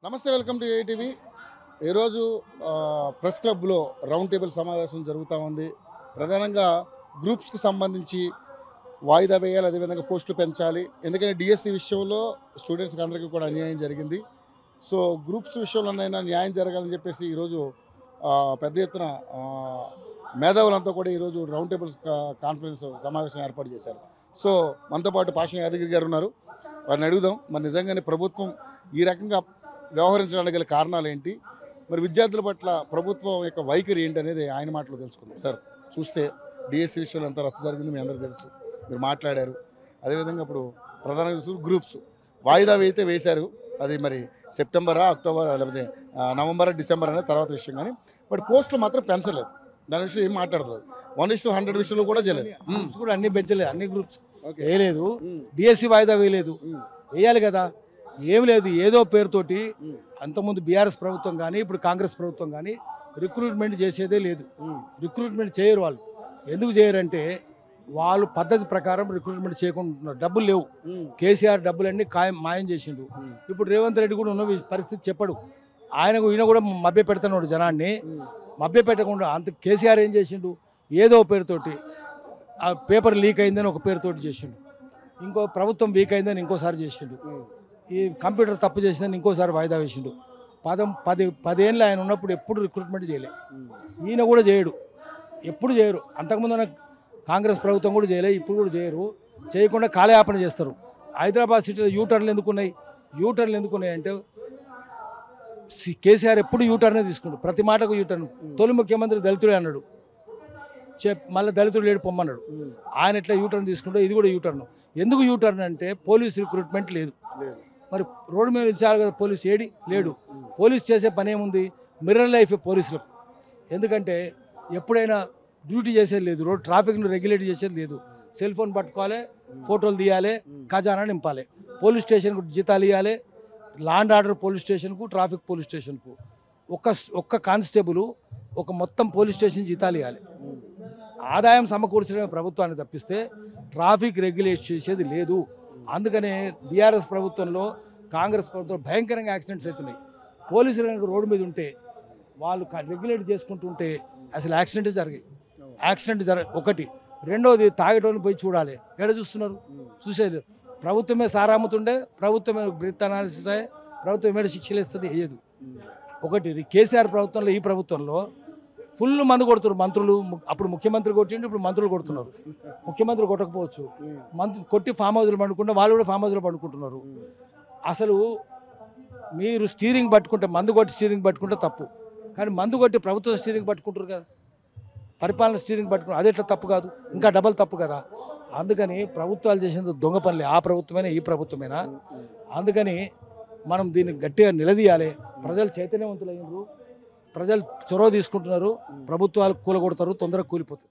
నమస్తే, welcome to ATV. ఈరోజు press క్లబ్లో రౌండ్ టేబుల్ సమావేశం జరుగుతూ ఉంది. ప్రధానంగా గ్రూప్స్కి సంబంధించి వాయిదా వేయాలి, అదేవిధంగా పోస్టులు పెంచాలి. ఎందుకంటే డిఎస్సి విషయంలో స్టూడెంట్స్కి అందరికీ కూడా అన్యాయం జరిగింది. సో గ్రూప్స్ విషయంలోనైనా న్యాయం జరగాలని చెప్పేసి ఈరోజు పెద్ద ఎత్తున మేధావులంతా కూడా ఈరోజు రౌండ్ టేబుల్స్ కాన్ఫరెన్స్ సమావేశం ఏర్పాటు చేశారు. సో మనతో పాటు పాషం యాదగిరి గారు ఉన్నారు. వారిని అడుగుదాం, మరి నిజంగానే ప్రభుత్వం ఈ రకంగా వ్యవహరించడానికి గల కారణాలు ఏంటి, మరి విద్యార్థుల పట్ల ప్రభుత్వం యొక్క వైఖరి ఏంటి అనేది ఆయన మాటలో తెలుసుకుందాం. సార్, చూస్తే డిఎస్సి విషయంలో ఎంత రచ్చ జరిగింది మీ అందరూ తెలుసు, మీరు మాట్లాడారు. అదేవిధంగా ఇప్పుడు ప్రధానంగా గ్రూప్స్ వాయిదా వేశారు. అది మరి సెప్టెంబరా, అక్టోబర్, లేకపోతే నవంబర్, డిసెంబర్ అనేది తర్వాత విషయం. కానీ బట్ పోస్టులు మాత్రం పెంచలేదు. దాని విషయం ఏం మాట్లాడలేదు. 1:100 విషయంలో కూడా చేయలేదు. కూడా అన్ని పెంచలేదు, అన్ని గ్రూప్స్ వేయలేదు. డిఎస్సి వాయిదా వేయలేదు, వేయాలి కదా. ఏమి లేదు, ఏదో పేరుతోటి అంతకుముందు బీఆర్ఎస్ ప్రభుత్వం కానీ ఇప్పుడు కాంగ్రెస్ ప్రభుత్వం కానీ రిక్రూట్మెంట్ చేసేదే లేదు. రిక్రూట్మెంట్ చేయరు. వాళ్ళు ఎందుకు చేయరంటే వాళ్ళు పద్ధతి ప్రకారం రిక్రూట్మెంట్ చేయకుండా డబ్బులు లేవు. కేసీఆర్ డబ్బులన్నీ మాయం చేసిండు. ఇప్పుడు రేవంత్ రెడ్డి కూడా ఉన్న పరిస్థితి చెప్పడు. ఈయన కూడా మభ్య పెడుతున్నాడు జనాన్ని. మభ్య పెట్టకుండా అంత కేసీఆర్ ఏం చేసిండు, ఏదో పేరుతోటి ఆ పేపర్ లీక్ అయిందని ఒక పేరుతోటి చేసిండు, ఇంకో ప్రభుత్వం వీక్ అయిందని ఇంకోసారి చేసిండు, ఈ కంప్యూటర్ తప్పు చేసిందని ఇంకోసారి వాయిదా వేసిండు. 10 ఏళ్ళు ఆయన ఉన్నప్పుడు ఎప్పుడు రిక్రూట్మెంట్ చేయలే. ఈయన కూడా చేయడు, ఎప్పుడు చేయరు. అంతకుముందు కాంగ్రెస్ ప్రభుత్వం కూడా చేయలే, ఇప్పుడు కూడా చేయరు. చేయకుండా కాలయాపన చేస్తారు. హైదరాబాద్ సిటీలో యూటర్న్లు ఎందుకున్నాయి? యూటర్న్లు ఎందుకున్నాయి అంటే కేసీఆర్ ఎప్పుడు యూటర్నే తీసుకుంటాడు, ప్రతి మాటకు యూటర్న్. తొలి ముఖ్యమంత్రి దళితుడే అన్నాడు, మళ్ళీ దళితుడు లేడు పొమ్మన్నాడు. ఆయన ఎట్లా యూటర్న్ తీసుకుంటా, ఇది కూడా యూటర్న్. ఎందుకు యూటర్న్ అంటే పోలీస్ రిక్రూట్మెంట్ లేదు. మరి రోడ్డు మీద నిలిచారు కదా, పోలీస్ ఏడి లేడు. పోలీస్ చేసే పని ఏముంది? మిర్రర్ లైఫ్ పోలీసులకు. ఎందుకంటే ఎప్పుడైనా డ్యూటీ చేసేది లేదు, రోడ్ ట్రాఫిక్ను రెగ్యులేట్ చేసేది లేదు. సెల్ ఫోన్ పట్టుకోవాలి, ఫోటోలు తీయాలి, ఖజానా నింపాలి, పోలీస్ స్టేషన్కు జీతాలు ఇవ్వాలి, లా అండ్ ఆర్డర్ పోలీస్ స్టేషన్కు, ట్రాఫిక్ పోలీస్ స్టేషన్కు ఒక్క కానిస్టేబుల్ ఒక మొత్తం పోలీస్ స్టేషన్ జీతాలు ఇవ్వాలి. ఆదాయం సమకూర్చడమే ప్రభుత్వాన్ని తప్పిస్తే ట్రాఫిక్ రెగ్యులేట్ చేసేది లేదు. అందుకనే బీఆర్ఎస్ ప్రభుత్వంలో, కాంగ్రెస్ ప్రభుత్వంలో భయంకరంగా యాక్సిడెంట్స్ అవుతున్నాయి. పోలీసులు కనుక రోడ్డు మీద ఉంటే, వాళ్ళు రెగ్యులేట్ చేసుకుంటుంటే అసలు యాక్సిడెంట్స్ జరిగాయి. ఒకటి. రెండోది, తాగేటోళ్ళని పోయి చూడాలి. ఎక్కడ చూస్తున్నారు? చూసేది. ప్రభుత్వమే సారాముతుండే, ప్రభుత్వమే బ్రీత్ అనాలిసిస్ అయ్యే, ప్రభుత్వం ఏమైనా శిక్షలు ఇస్తుంది, వేయదు. ఒకటి. కేసీఆర్ ప్రభుత్వంలో, ఈ ప్రభుత్వంలో ఫుల్ మందు కొడుతున్నారు మంత్రులు. అప్పుడు ముఖ్యమంత్రి కొట్టిండు, ఇప్పుడు మంత్రులు కొడుతున్నారు. ముఖ్యమంత్రి కొట్టకపోవచ్చు, కొట్టి ఫామ్ హౌస్లో పండుకుంటే వాళ్ళు కూడా ఫామ్ హౌస్లో పండుకుంటున్నారు. అసలు మీరు స్టీరింగ్ పట్టుకుంటే, మందు కొట్టి స్టీరింగ్ పట్టుకుంటే తప్పు. కానీ మందు కొట్టి ప్రభుత్వం స్టీరింగ్ పట్టుకుంటారు కదా, పరిపాలన స్టీరింగ్ పట్టుకుంటారు. అది ఎట్లా తప్పు కాదు, ఇంకా డబల్ తప్పు కదా. అందుకని ప్రభుత్వాలు చేసేందుకు దొంగ పనులే, ఆ ప్రభుత్వమైనా ఈ ప్రభుత్వమైనా. అందుకని మనం దీన్ని గట్టిగా నిలదీయాలి. ప్రజలు చైతన్యవంతులైనరు, ప్రజలు చొరవ తీసుకుంటున్నారు, ప్రభుత్వాలు కూలగొడతారు, తొందరగా కూలిపోతారు.